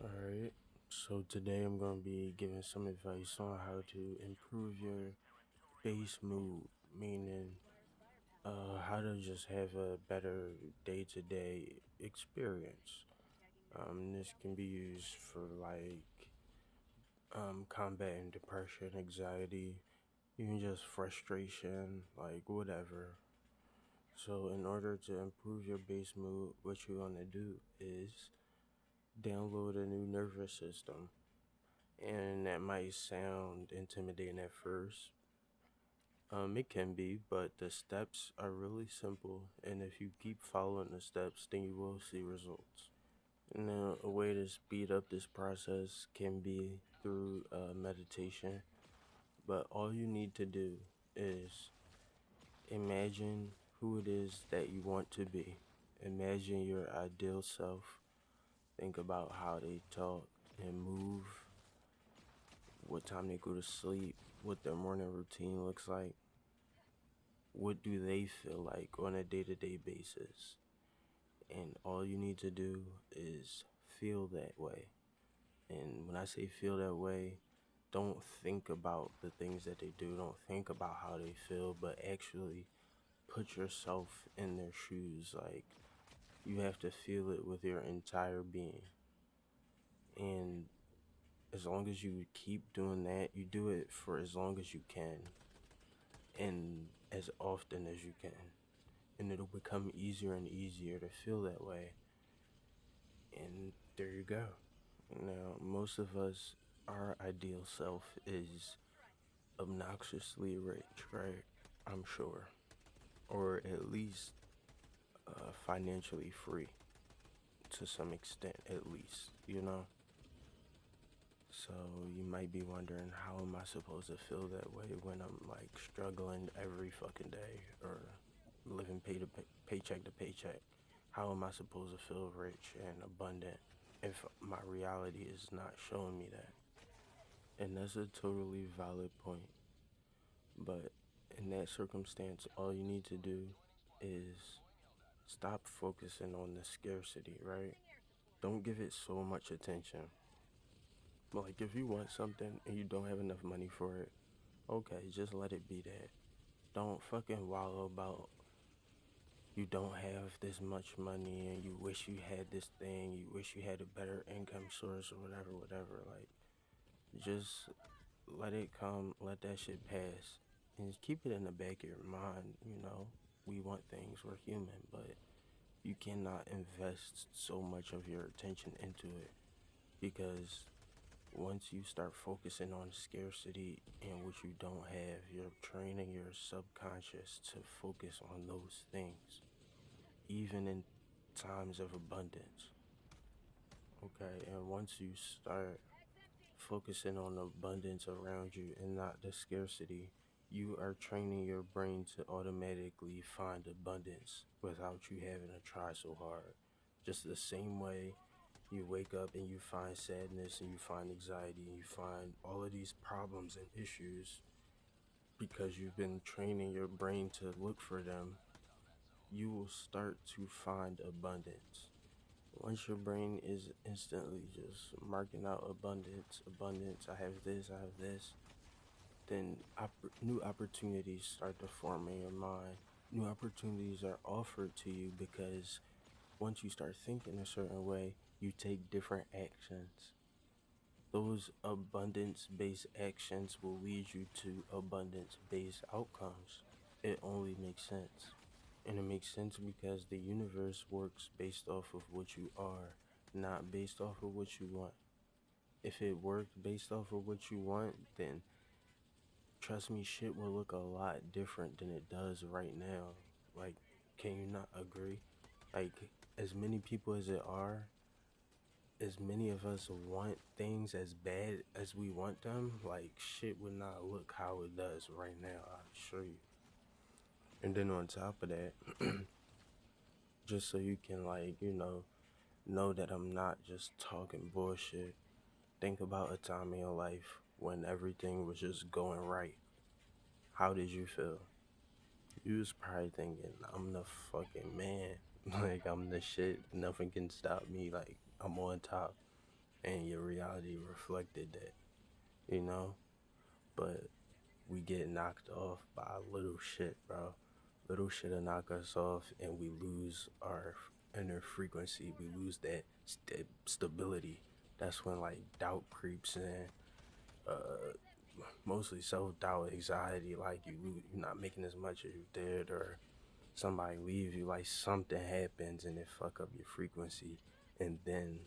Alright, so today I'm going to be giving some advice on how to improve your base mood, meaning how to just have a better day to day experience. This can be used for combating depression, anxiety, even just frustration, like whatever. So, in order to improve your base mood, what you want to do is download a new nervous system. And that might sound intimidating at first. It can be, but the steps are really simple, and if you keep following the steps, then you will see results. Now, a way to speed up this process can be through meditation, but all you need to do is imagine who it is that you want to be. Imagine your ideal self. Think about how they talk and move, what time they go to sleep, what their morning routine looks like, what do they feel like on a day to day basis. And all you need to do is feel that way. And when I say feel that way, don't think about the things that they do, don't think about how they feel, but actually put yourself in their shoes. Like, you have to feel it with your entire being. And as long as you keep doing that, you do it for as long as you can and as often as you can. And it'll become easier and easier to feel that way. And there you go. Now, most of us, our ideal self is obnoxiously rich, right? I'm sure. Or at least financially free to some extent, at least, you know? So you might be wondering, how am I supposed to feel that way when I'm like struggling every fucking day or living paycheck to paycheck? How am I supposed to feel rich and abundant if my reality is not showing me that? And that's a totally valid point. But in that circumstance, all you need to do is stop focusing on the scarcity, right? Don't give it so much attention. Like, if you want something and you don't have enough money for it, okay, just let it be that. Don't fucking wallow about you don't have this much money and you wish you had this thing, you wish you had a better income source or whatever. Like, just let it come, let that shit pass, and just keep it in the back of your mind. We want things, we're human, but you cannot invest so much of your attention into it because once you start focusing on scarcity and what you don't have, you're training your subconscious to focus on those things, even in times of abundance. Okay, and once you start focusing on the abundance around you and not the scarcity, you are training your brain to automatically find abundance without you having to try so hard. Just the same way you wake up and you find sadness and you find anxiety and you find all of these problems and issues because you've been training your brain to look for them, you will start to find abundance. Once your brain is instantly just marking out abundance, abundance, I have this, I have this, then new opportunities start to form in your mind. New opportunities are offered to you because once you start thinking a certain way, you take different actions. Those abundance based actions will lead you to abundance based outcomes. It only makes sense. And it makes sense because the universe works based off of what you are, not based off of what you want. If it worked based off of what you want, then trust me, shit will look a lot different than it does right now. Like, can you not agree? Like, as many people as it are, as many of us want things as bad as we want them, like, shit would not look how it does right now, I assure you. And then on top of that, just so you can, like, know that I'm not just talking bullshit, think about a time in your life when everything was just going right. How did you feel? You was probably thinking, I'm the fucking man. Like, I'm the shit. Nothing can stop me. Like, I'm on top. and your reality reflected that, you know? But we get knocked off by little shit, bro. Little shit will knock us off, and we lose our inner frequency. We lose that stability. That's when like doubt creeps in. Uh, Mostly self doubt, anxiety. Like you're not making as much as you did, or somebody leaves you. Like something happens and it fuck up your frequency, and then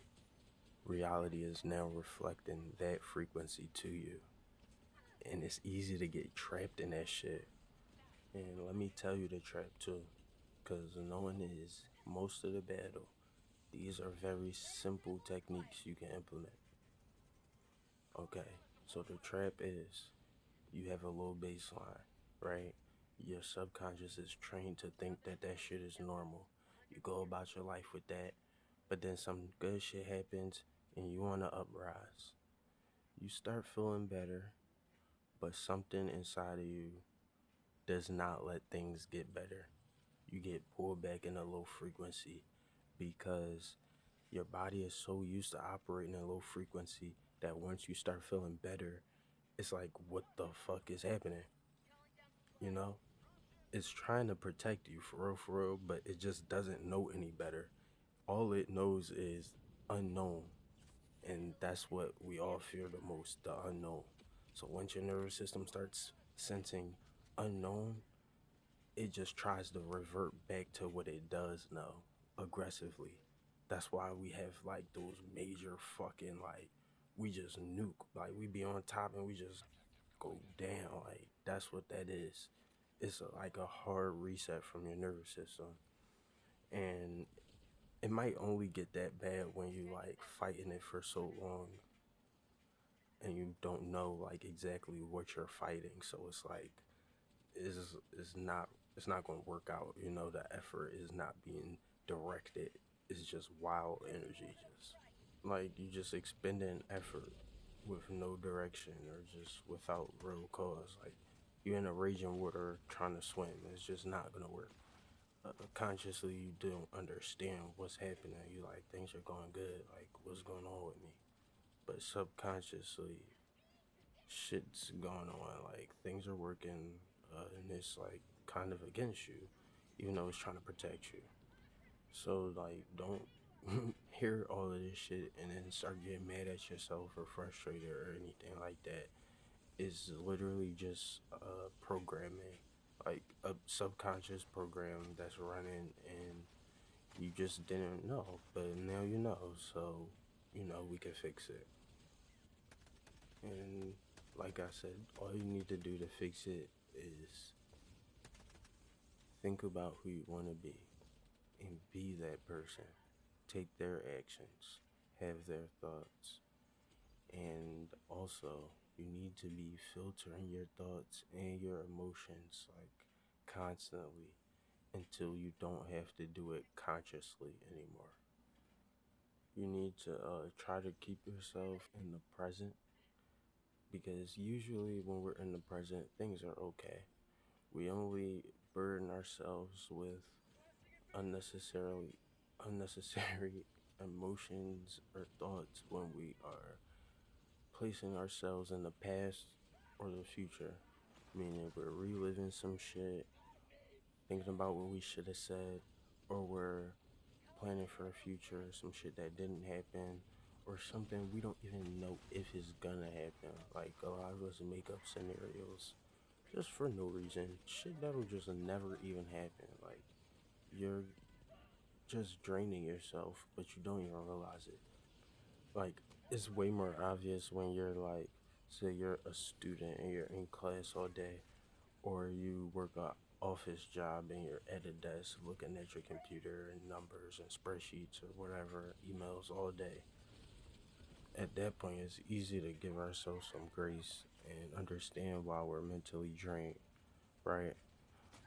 reality is now reflecting that frequency to you, and it's easy to get trapped in that shit. And let me tell you the trap too, because knowing is most of the battle. These are very simple techniques you can implement. Okay, so the trap is you have a low baseline, right? Your subconscious is trained to think that that shit is normal. You go about your life with that, but then some good shit happens and you want to uprise. You start feeling better, but something inside of you does not let things get better. You get pulled back in a low frequency because your body is so used to operating in low frequency that once you start feeling better, it's like, what the fuck is happening? You know? It's trying to protect you for real, but it just doesn't know any better. All it knows is unknown. And that's what we all fear the most, the unknown. So once your nervous system starts sensing unknown, it just tries to revert back to what it does know aggressively. That's why we have like those major fucking like we just nuke. Like we be on top and we just go down. Like that's what that is. It's like a hard reset from your nervous system. And it might only get that bad when you like fighting it for so long and you don't know like exactly what you're fighting. So it's like is not it's not going to work out. You know, the effort is not being directed. It's just wild energy, just like you just expending effort with no direction or just without real cause. Like you're in a raging water trying to swim. It's just not gonna work. Consciously, you don't understand what's happening. You like things are going good. Like what's going on with me? But subconsciously, shit's going on. Like things are working, and it's like kind of against you, even though it's trying to protect you. So like, don't hear all of this shit and then start getting mad at yourself or frustrated or anything like that. It's literally just programming, like a subconscious program that's running, and you just didn't know, but now you know. So you know we can fix it. And like I said, all you need to do to fix it is think about who you want to be and be that person. Take their actions, have their thoughts, and also you need to be filtering your thoughts and your emotions like constantly until you don't have to do it consciously anymore. You need to try to keep yourself in the present because usually when we're in the present, things are okay. We only burden ourselves with unnecessarily unnecessary emotions or thoughts when we are placing ourselves in the past or the future. Meaning we're reliving some shit, thinking about what we should have said, or we're planning for a future, some shit that didn't happen, or something we don't even know if it's gonna happen. Like a lot of us make up scenarios just for no reason. Shit that'll just never even happen. Like you're just draining yourself, but you don't even realize it. Like it's way more obvious when you're like, say you're a student and you're in class all day, or you work a office job and you're at a desk looking at your computer and numbers and spreadsheets or whatever, emails all day. At that point, it's easy to give ourselves some grace and understand why we're mentally drained, right?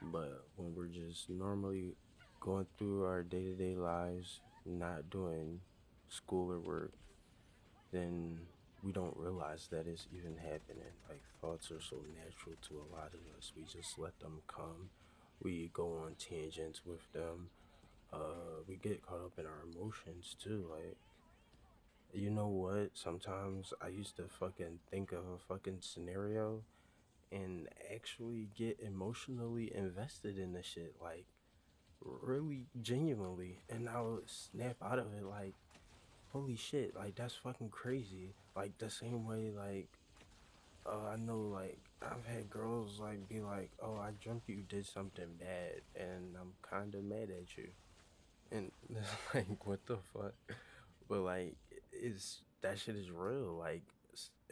But when we're just normally going through our day to day lives, not doing school or work, then we don't realize that it's even happening. Like thoughts are so natural to a lot of us. We just let them come. We go on tangents with them. We get caught up in our emotions too. Like You know what? Sometimes I used to fucking think of a fucking scenario and actually get emotionally invested in the shit, like really genuinely, and I'll snap out of it like, holy shit, like that's fucking crazy. Like the same way, like I know, like I've had girls like be like, "Oh, I dreamt you did something bad, and I'm kind of mad at you," and it's like, what the fuck? But like, it's that shit is real. Like,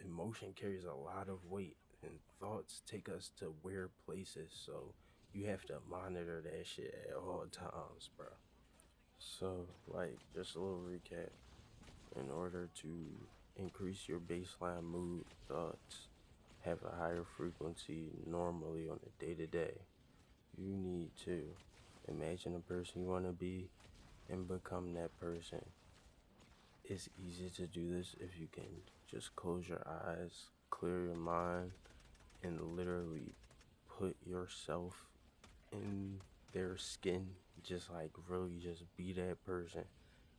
emotion carries a lot of weight, and thoughts take us to weird places. So you have to monitor that shit at all times, bro. So, like, just a little recap. In order to increase your baseline mood thoughts, have a higher frequency normally on a day to day, you need to imagine a person you want to be and become that person. It's easy to do this if you can just close your eyes, clear your mind, and literally put yourself in their skin. Just like really just be that person.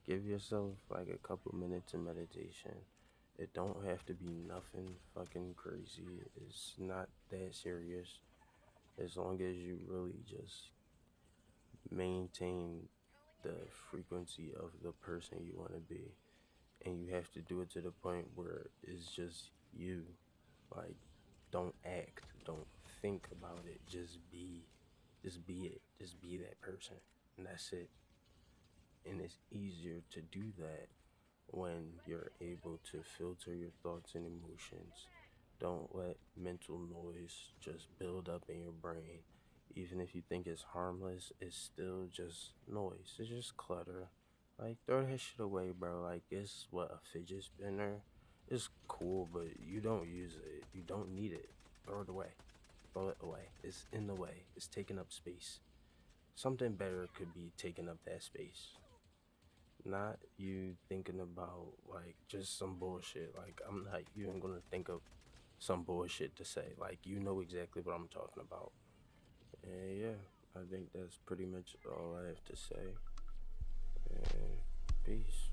Give yourself like a couple minutes of meditation. It don't have to be nothing fucking crazy. It's not that serious. As long as you really just maintain the frequency of the person you want to be. And you have to do it to the point where it's just you. Like, don't act, don't think about it. Just be. Just be it. Just be that person. And that's it. And it's easier to do that when you're able to filter your thoughts and emotions. Don't let mental noise just build up in your brain. Even if you think it's harmless, it's still just noise. It's just clutter. Like, throw that shit away, bro. Like, it's what, a fidget spinner? It's cool, but you don't use it. You don't need it. Throw it away. Throw it away. It's in the way. It's taking up space. Something better could be taking up that space. Not you thinking about like just some bullshit. Like I'm not even gonna think of some bullshit to say. Like you know exactly what I'm talking about. And yeah, I think that's pretty much all I have to say. And peace.